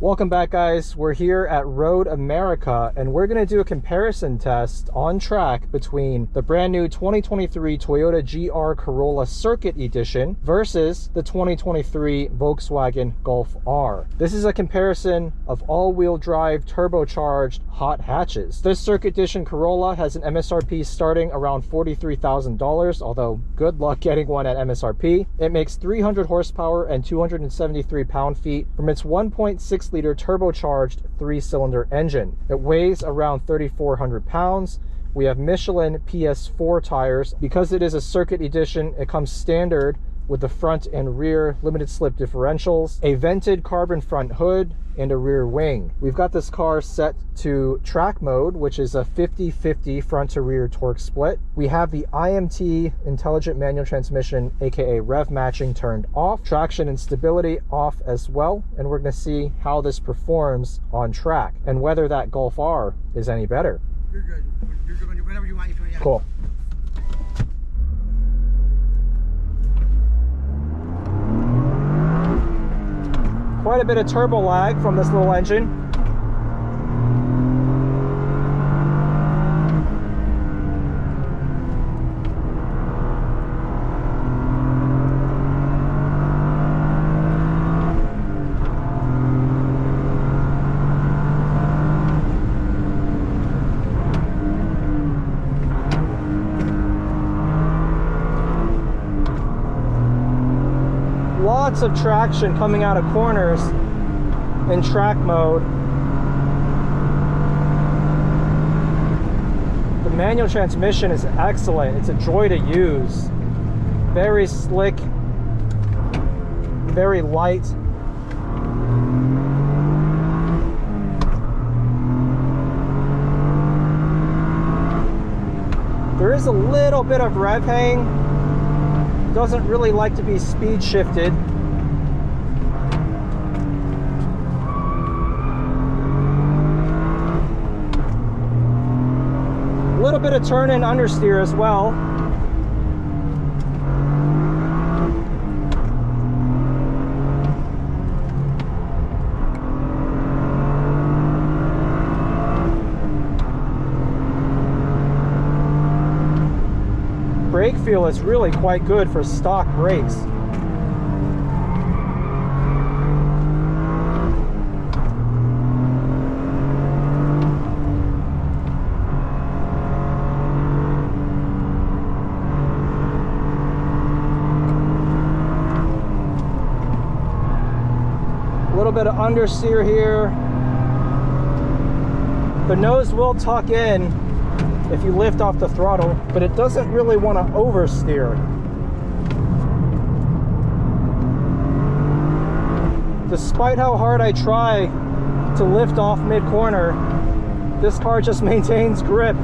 Welcome back, guys. We're here at Road America and we're going to do a comparison test on track between the brand new 2023 Toyota GR Corolla Circuit Edition versus the 2023 Volkswagen Golf R. This is a comparison of all-wheel drive turbocharged hot hatches. This Circuit Edition Corolla has an MSRP starting around $43,000, although good luck getting one at MSRP. It makes 300 horsepower and 273 pound-feet from its 1.6 liter turbocharged 3-cylinder engine. It weighs around 3,400 pounds. We have Michelin PS4 tires. Because it is a Circuit Edition, it comes standard with the front and rear limited slip differentials, a vented carbon front hood, and a rear wing. We've got this car set to track mode, which is a 50-50 front to rear torque split. We have the IMT intelligent manual transmission, aka rev matching, turned off, traction and stability off as well, and we're going to see how this performs on track and whether that Golf R is any better. You're good. You're good whenever you want. Cool. Quite a bit of turbo lag from this little engine. Lots of traction coming out of corners in track mode. The manual transmission is excellent. It's a joy to use. Very slick, very light. There is a little bit of rev hang. Doesn't really like to be speed shifted. A little bit of turn and understeer as well. Brake feel is really quite good for stock brakes. A little bit of understeer here. The nose will tuck in if you lift off the throttle, but it doesn't really want to oversteer. Despite how hard I try to lift off mid-corner, this car just maintains grip.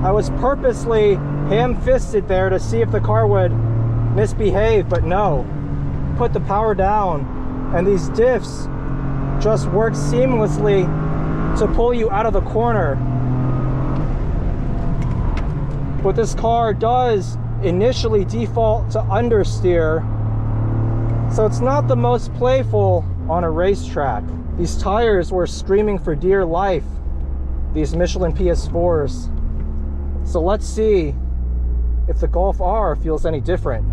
I was purposely ham-fisted there to see if the car would misbehave, but no. Put the power down, and these diffs just work seamlessly to pull you out of the corner. What this car does initially default to understeer, so it's not the most playful on a racetrack. These tires were screaming for dear life, these Michelin PS4s. So let's see if the Golf R feels any different.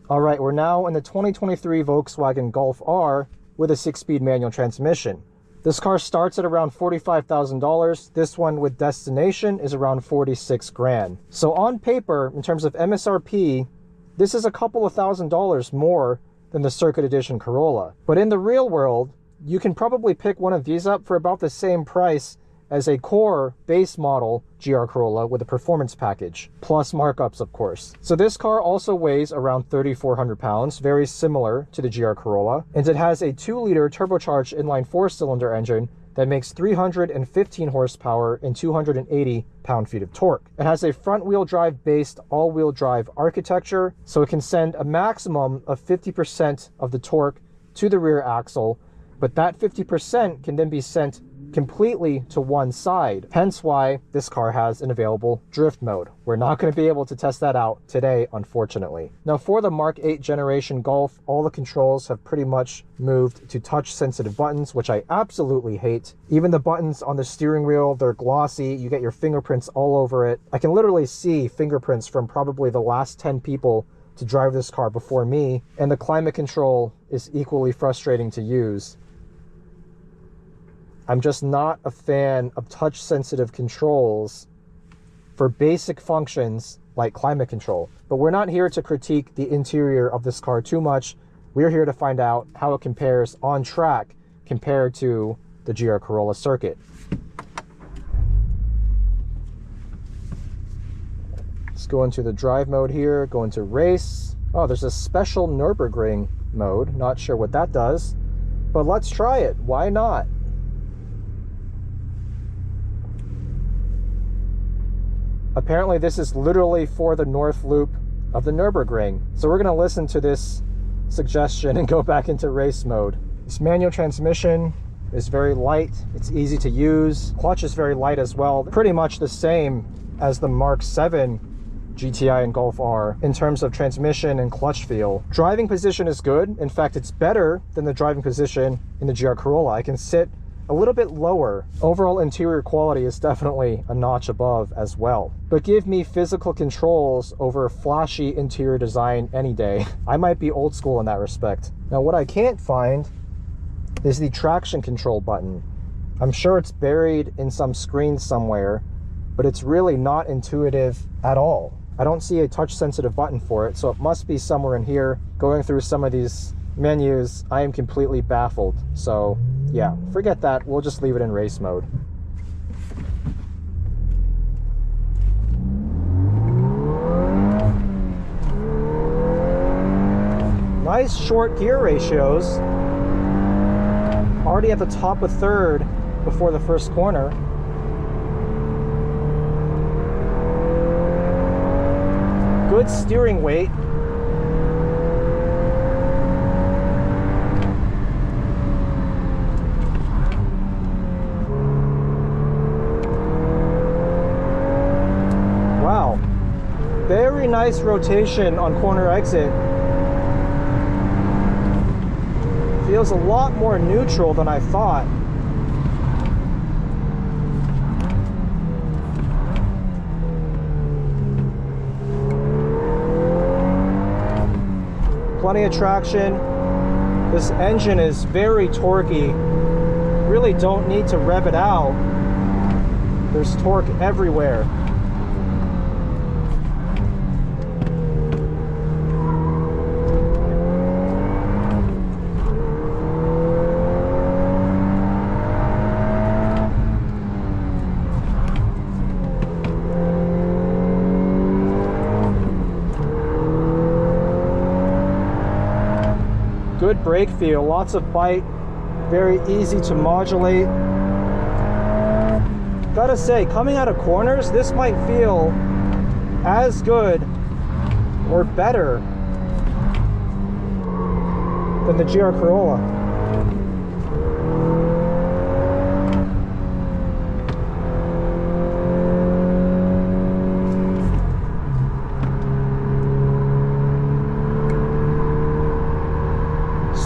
All right, we're now in the 2023 Volkswagen Golf R with a 6-speed manual transmission. This car starts at around $45,000. This one with destination is around 46 grand. So on paper, in terms of MSRP, this is a couple of $1,000s more than the Circuit Edition Corolla. But in the real world, you can probably pick one of these up for about the same price as a core base model GR Corolla with a performance package, plus markups, of course. So this car also weighs around 3,400 pounds, very similar to the GR Corolla, and it has a 2-liter turbocharged inline 4-cylinder engine that makes 315 horsepower and 280 pound-feet of torque. It has a front-wheel drive based all-wheel drive architecture, so it can send a maximum of 50% of the torque to the rear axle, but that 50% can then be sent completely to one side, hence why this car has an available drift mode. We're not going to be able to test that out today, unfortunately. Now, for the Mark 8 generation Golf, all the controls have pretty much moved to touch sensitive buttons, which I absolutely hate. Even the buttons on the steering wheel, they're glossy. You get your fingerprints all over it. I can literally see fingerprints from probably the last 10 people to drive this car before me, and the climate control is equally frustrating to use. I'm just not a fan of touch-sensitive controls for basic functions like climate control. But we're not here to critique the interior of this car too much. We're here to find out how it compares on track compared to the GR Corolla circuit. Let's go into the drive mode here, go into race. Oh, there's a special Nürburgring mode. Not sure what that does, but let's try it. Why not? Apparently this is literally for the north loop of the Nürburgring. So we're going to listen to this suggestion and go back into race mode. This manual transmission is very light. It's easy to use. Clutch is very light as well. Pretty much the same as the Mark 7 GTI and Golf R in terms of transmission and clutch feel. Driving position is good. In fact, it's better than the driving position in the GR Corolla. I can sit a little bit lower. Overall interior quality is definitely a notch above as well. But give me physical controls over flashy interior design any day. I might be old school in that respect. Now, what I can't find is the traction control button. I'm sure it's buried in some screen somewhere, but it's really not intuitive at all. I don't see a touch sensitive button for it, so it must be somewhere in here. Going through some of these menus, I am completely baffled. So yeah, forget that. We'll just leave it in race mode. Nice short gear ratios. Already at the top of third before the first corner. Good steering weight. Wow, very nice rotation on corner exit. Feels a lot more neutral than I thought. Plenty of traction. This engine is very torquey. Really don't need to rev it out. There's torque everywhere. Good brake feel, lots of bite, very easy to modulate. Gotta say, coming out of corners, this might feel as good or better than the GR Corolla.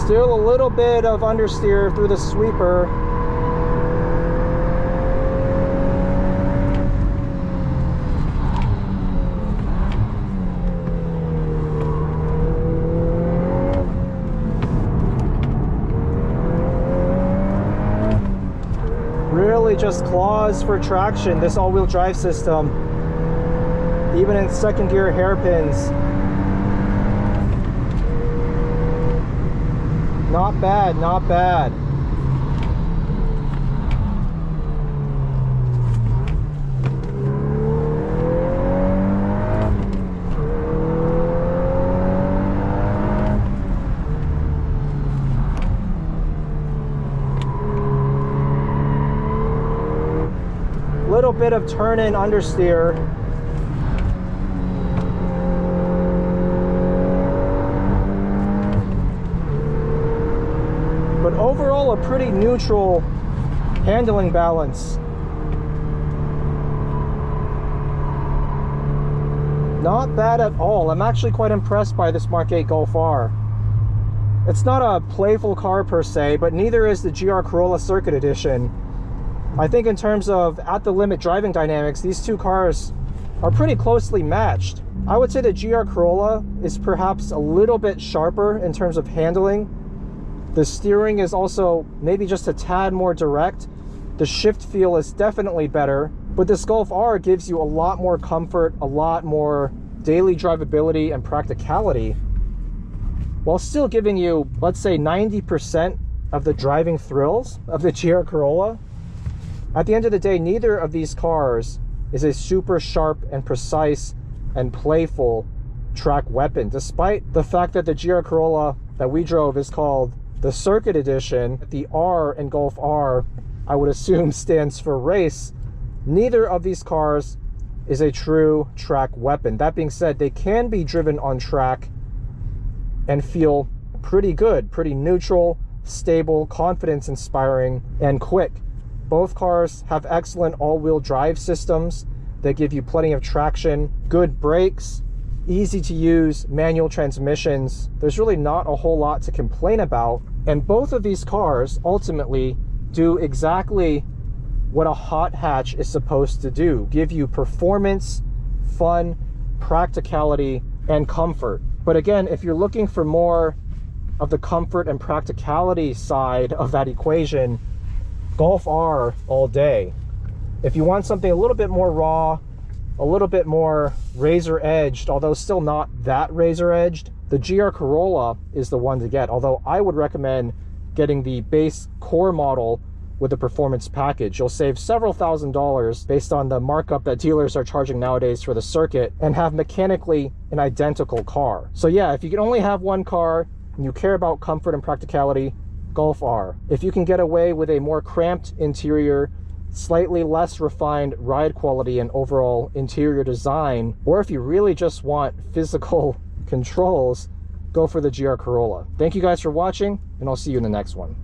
Still a little bit of understeer through the sweeper. Really just claws for traction, this all-wheel drive system. Even in second gear hairpins. Not bad, not bad. Little bit of turn in understeer. But overall, a pretty neutral handling balance. Not bad at all. I'm actually quite impressed by this Mark 8 Golf R. It's not a playful car per se, but neither is the GR Corolla Circuit Edition. I think in terms of at-the-limit driving dynamics, these two cars are pretty closely matched. I would say the GR Corolla is perhaps a little bit sharper in terms of handling. The steering is also maybe just a tad more direct. The shift feel is definitely better, but this Golf R gives you a lot more comfort, a lot more daily drivability and practicality, while still giving you, let's say, 90% of the driving thrills of the GR Corolla. At the end of the day, neither of these cars is a super sharp and precise and playful track weapon, despite the fact that the GR Corolla that we drove is called the Circuit Edition. The R in Golf R, I would assume, stands for race. Neither of these cars is a true track weapon. That being said, they can be driven on track and feel pretty good, pretty neutral, stable, confidence inspiring, and quick. Both cars have excellent all-wheel drive systems that give you plenty of traction, good brakes, easy to use manual transmissions. There's really not a whole lot to complain about. And both of these cars ultimately do exactly what a hot hatch is supposed to do: give you performance, fun, practicality, and comfort. But again, if you're looking for more of the comfort and practicality side of that equation, Golf R all day. If you want something a little bit more raw, a little bit more razor edged, although still not that razor edged, the GR Corolla is the one to get. Although I would recommend getting the base core model with the performance package. You'll save several $1,000s based on the markup that dealers are charging nowadays for the Circuit, and have mechanically an identical car. So yeah, if you can only have one car and you care about comfort and practicality, Golf R. If you can get away with a more cramped interior, slightly less refined ride quality and overall interior design, or if you really just want physical controls, go for the GR Corolla. Thank you guys for watching, and I'll see you in the next one.